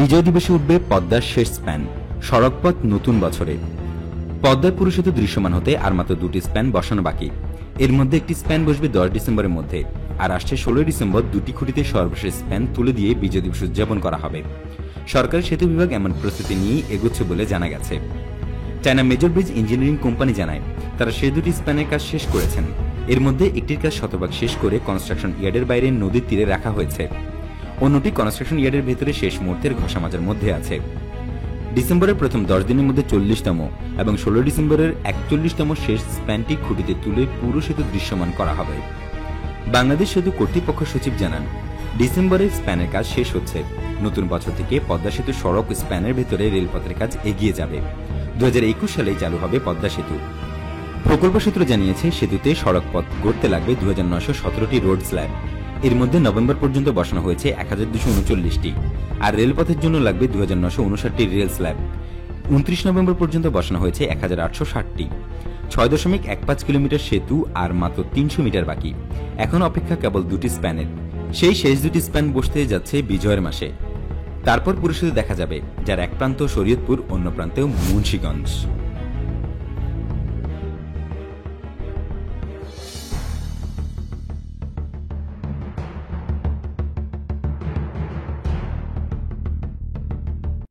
বিজয় দিবসে উঠবে পদ্মার শেষ স্প্যান, সড়কপথ নতুন বছরে। পদ্মায় পুরো সেতু দৃশ্যমান হতে আর মাত্র 2টি স্প্যান বসানো বাকি। এর মধ্যে একটি স্প্যান বসবে 10 ডিসেম্বরের মধ্যে, আর আসছে 16 ডিসেম্বর 2টি খুঁটিতে সর্বশেষ স্প্যান তুলে দিয়ে বিজয় দিবস উদযাপন করা হবে। সরকারি সেতু বিভাগ এমন প্রস্তুতি নিয়েই এগোচ্ছে বলে জানা গেছে। China major bridge engineering company জানায়, তারা সে 2টি স্প্যানের কাজ শেষ করেছেন। এর মধ্যে একটির কাজ শতভাগ শেষ করে কনস্ট্রাকশন ইয়ার্ডের বাইরে নদীর তীরে রাখা হয়েছে। অন্যটি কনস্ট্রাকশন ইয়ার্ডের ভেতরে শেষ মুহূর্তের ঘষা মাজার মধ্যে আছে। ডিসেম্বরের প্রথম 10 দিনের মধ্যে 40তম এবং 16 ডিসেম্বরের 41তম শেষ স্প্যানটি খুঁটিতে তুলে পুরো সেতু দৃশ্যমান করা হবে। বাংলাদেশ সেতু কর্তৃপক্ষ সচিব জানান, ডিসেম্বরে স্প্যানের কাজ শেষ হচ্ছে। নতুন বছর থেকে পদ্মা সেতু সড়ক স্প্যানের ভেতরে রেলপথের কাজ এগিয়ে যাবে। 2021 সালেই চালু হবে পদ্মা সেতু। প্রকল্প সূত্র জানিয়েছে, সেতুতে সড়ক পথ গড়তে লাগবে 2917টি রোড স্ল্যাব। এর মধ্যে নভেম্বর পর্যন্ত বসানো হয়েছে 1239টি, আর রেলপথের জন্য লাগবে 2959টি রেল স্ল্যাব। 29 নভেম্বর পর্যন্ত বসানো হয়েছে 1860টি। 6.15 কিলোমিটার সেতু আর মাত্র 300 মিটার বাকি। এখন অপেক্ষা কেবল 2টি স্প্যানের। সেই শেষ 2টি স্প্যান বসতে যাচ্ছে বিজয়ের মাসে। তারপর পুরো সেতু দেখা যাবে, যার এক প্রান্ত শরীয়তপুর, অন্য প্রান্তেও মুন্সিগঞ্জ।